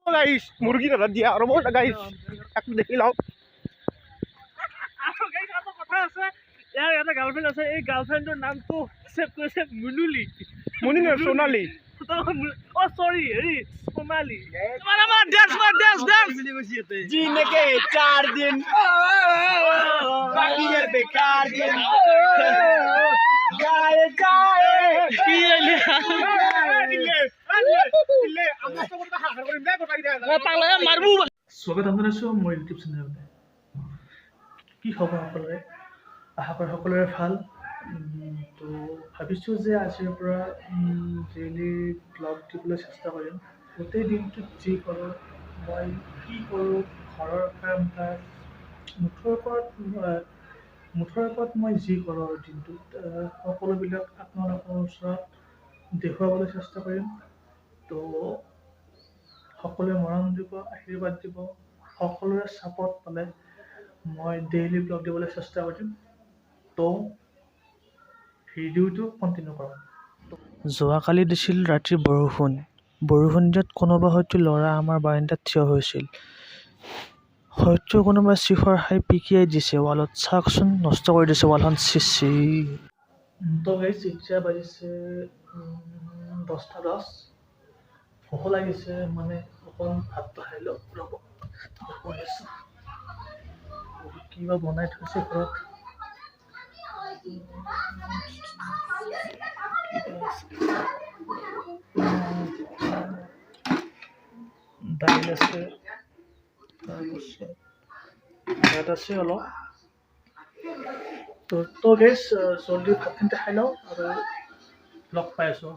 guys মুৰগি দাদা দিয়া R বড় guys একটু দেখি লাও আৰু গাইস এটা কথা আছে ইয়াৰ এটা গাৰ্লফ্ৰেণ্ড আছে এই গাৰ্লফ্ৰেণ্ডৰ নামটো সেভ কৰিছে মুনুলি মুনি না সোনালি ও সৰি হেৰি সোনালি আমাৰ ড্যান্স जीने के 4 दिन बाकी है बेकार दिन जाए जाए কি এলি পাগলা মারবো স্বাগতম জনাইছোঁ মোৰ ইউটিউব চেনেলতে কি খবৰ সকলোৰে আশা কৰোঁ সকলোৰে ভাল তো ভাবিছোঁ যে আজিৰ পৰা ডেইলি ব্লগ দিবলৈ চেষ্টা কৰিম গোটেই দিনটোত যি কৰোঁ মই কি কৰোঁ ঘৰৰ কাম কাজ মুঠৰ ওপৰত মই যি কৰোঁ আৰু দিনটোত সকলোবিলাক আপোনালোকৰ ওচৰত দেখুৱাবলৈ চেষ্টা কৰিম তো সকলোৱে মৰম দিব আশীৰ্বাদ দিব সকলোৰে ছাপৰ্ট পালে মই ডেইলি ব্লগ দিবলৈ চেষ্টা কৰিম তো ভিডিঅ'টো কণ্টিনিউ কৰক যোৱাকালি দিছিল ৰাতি বৰষুণ দিয়াত কোনোবা হয়তো ল'ৰা আমাৰ বাৰাণ্ডাত থিয় হৈছিল হয়তো কোনোবা চিফৰ খাই পিকিয়াই দিছে ৱালত চাওকচোন নষ্ট কৰি দিছে ৱালখন চিচি তো গাইছ এতিয়া বাজিছে 10:10 ভোক লাগিছে মানে অকণ ভাতটো খাই লওক ৰ'ব কিবা বনাই থৈছে ঘৰত দাইল আছে তাৰপিছত ভাত আছে অলপ তো গেছ জলদি ভাতখিনিতে খাই লওঁ আৰু লগ পাই আছোঁ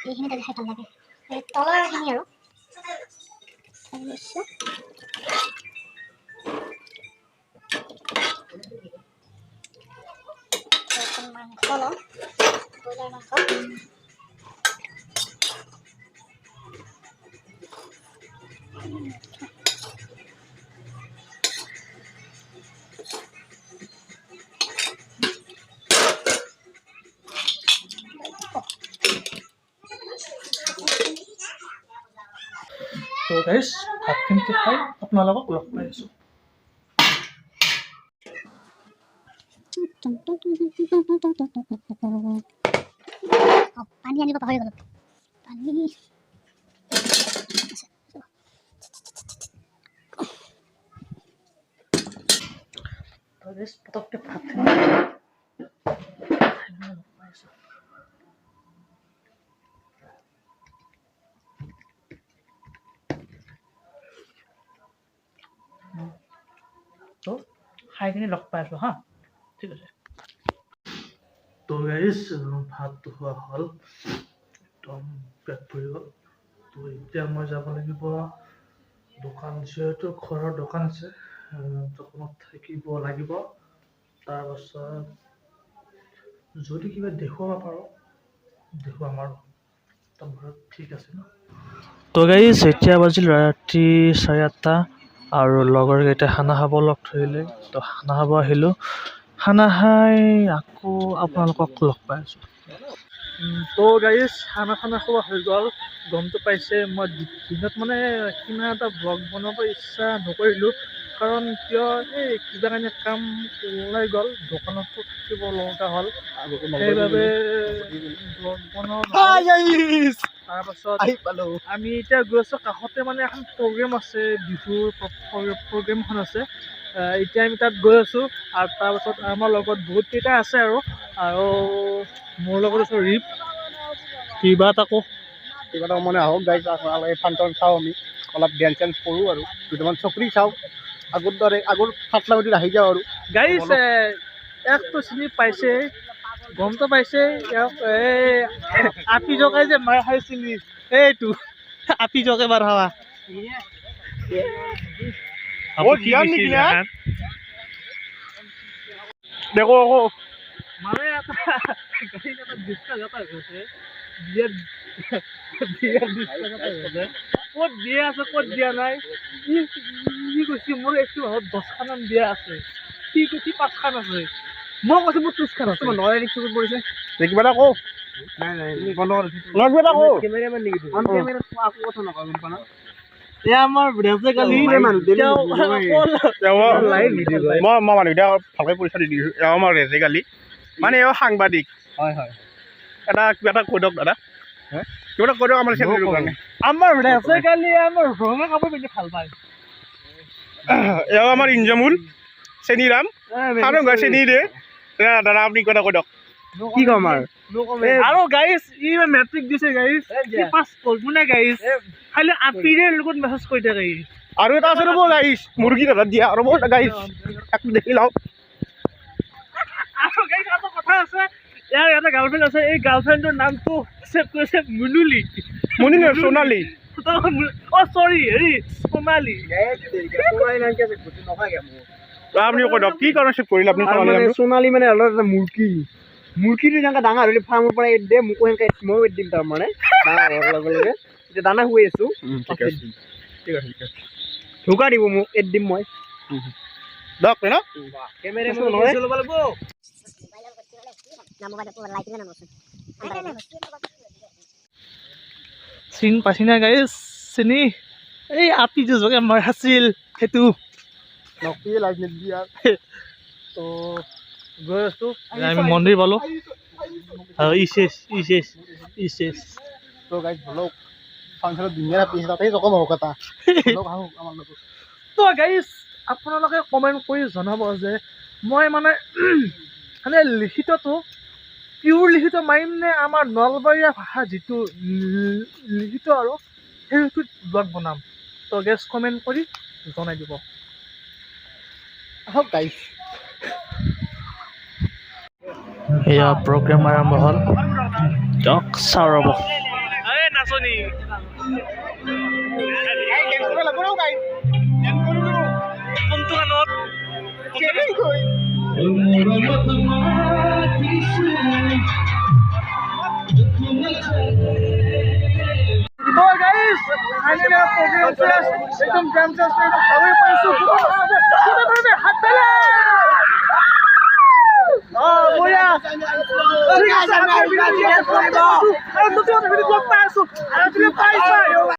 এইখিনি তাতে খাই ভাল লাগে তলৰখিনি আৰু মাংস লওঁ ব্ৰইলাৰ মাংস তো গাইছ ভাতখিনিতে খাই আপোনালোকক লগ পাই আছোঁ পানী আনিব পাহৰি গ'লো পানী তো গাইছ পটককৈ ভাতখিনি খাই লগ পাই আছোঁ তো খাই কিনি লগ পাই আছোঁ হা ঠিক আছে তো গাইছ ভাতটো খোৱা হ'ল একদম পেট ভৰি গ'ল তো এতিয়া মই যাব লাগিব দোকান যিহেতু ঘৰৰ দোকান আছে দোকানত থাকিব লাগিব তাৰপাছত যদি কিবা দেখুৱাব পাৰোঁ দেখুৱাম আৰু ঘৰত ঠিক আছে ন তো গাইছ এতিয়া বাজিল ৰাতি 8:30 আৰু লগৰকেইটা খানা খাব লগ ধৰিলে তো খানা খাব আহিলোঁ খানা খাই আকৌ আপোনালোকক লগ পাই আছোঁ তো গাইছ খানা খোৱা হৈ গ'ল গমটো পাইছে মই দিনত মানে সিমান এটা ব্লগ বনাব ইচ্ছা নকৰিলোঁ কাৰণ কিয় এই কিবা কাৰণে কাম ওলাই গ'ল দোকানতো থাকিব লগা হ'ল সেইবাবে ব্লগ বনাব তাৰপাছত আমি এতিয়া গৈ আছোঁ কাষতে মানে এখন প্ৰগ্ৰেম আছে বিহুৰ প্ৰগ্ৰেমখন আছে এতিয়া আমি তাত গৈ আছোঁ আৰু তাৰপাছত আমাৰ লগত বহুতকেইটা আছে আৰু মোৰ লগত আছে ৰিপ কিবা এটা মানে আহক গাইছ ফাংচন চাওঁ আমি অলপ ডেন্স চেন্স কৰোঁ আৰু দুটামান চকৰি চাওঁ আগৰ ফাটলা গতিত আহি যাওঁ আৰু গাইছ একটো চিনি পাইছে গমটো পাইছে আপি জকাই যে মাৰ খাইছিলি এইটো আপি জকে মাৰ খাৱা ও জিয়ান নেকি না দেখো আকৌ মানে এটা গাড়ী এটা ডিসকাস এটা হৈছে বিয়াৰ ডিসকাস এটা হৈছে ক'ত দিয়া আছে ক'ত দিয়া নাই কি কৈছে মোৰ একটু 10 খান দিয়া আছে কি কৈছে 5 খান আছে মই কৈছো মোৰ 30 খান আছে মই নয় ৰিক্সত পৰিছে কিবা এটা কওঁ নাই নাই কিবা এটা কওঁ কেমেৰামেন নেকি অন কেমেৰা আকৌ কথা নকওঁ গম পানা এ আমাৰ ব্ৰেজে কালি লাইভ ভিডিঅ' মই মানুহকেইটা ভালকৈ পইচা দি দিছোঁ এওঁ আমাৰ ৰেজে কালি মানে এওঁ সাংবাদিক হয় হয় এটা কিবা এটা কৈ দিয়ক দাদা কিবা এটা কৈ দিয়ক আমাৰ চেনেলটোৰ কাৰণে আমাৰ ব্ৰেজে কালি আমাৰ ৰঙা কাপোৰ পিন্ধি ভাল পায় এওঁ আমাৰ ইঞ্জামুল চেনিৰাম আৰু গা চেনি দে দাদা আপুনি কিবা এটা কৈ দিয়ক কি ক'ম আৰু গাইছ ই মেট্ৰিক দিছে গাইছ ই পাছ কৰবো না গাইছ খালি আপিৰে লগত মেছেজ কৰি থাকে ই আৰু এটা আছে ৰ'ব গাইছ মুৰ্গী দাদা দিয়া আৰু বহুত গাইছ একটু দেখি লওক আৰু গাইছ এটা কথা আছে ইয়াৰ এটা গাৰ্লফ্ৰেণ্ড আছে এই গাৰ্লফ্ৰেণ্ডৰ নামটো ছেভ কৰিছে মুনুলি মুনি নহয় সোণালী অ চৰি হেৰি সোণালী আপুনি কৈ দিয়ক কি কাৰণে চেভ কৰিলে আপুনি সোণালী মানে অলপ এটা মুৰ্গীটো যেনেকৈ ডাঙৰ হ'লে ফাৰ্মৰ পৰা এৰি দিয়ে মোকো সেনেকৈ ময়ো এৰি দিম তাৰমানে ডাঙৰ হোৱাৰ লগে লগে এতিয়া দানা শুই আছোঁ ঠিক আছে ঠিক আছে ঠিক আছে ঢুকা দিব মোক এৰি দিম মই দিয়ক ন কেমেৰা ল'ব লাগিব চিন পাইছি না গাইছ চিনি এই আপি যে জগে মাৰ আছিল সেইটো নকলি লাইভ নিদিয়া তো গৈ আছোঁ আমি মন্দিৰ পালোঁ আৰু ইচেছ তো গাইছ ভলক ফাংচনত ধুনীয়া পিছ তাতেই জকম হওক এটা আহক আমাৰ লগত তো গাইছ আপোনালোকে কমেণ্ট কৰি জনাব যে মই মানে লিখিতটো পিয়ৰ লিখিত মাৰিম নে আমাৰ নলবাৰীয়া ভাষা যিটো লিখিত আৰু সেইটোত ব্লগ বনাম তো গেছ কমেণ্ট কৰি জনাই দিব আহক গাইছ এয়া প্ৰগ্ৰেম আৰম্ভ হ'ল দিয়ক চাওঁ ৰ'ব নাচনি কোনটো গানত একদম গ্ৰাম ভালেই পাইছোঁ হাত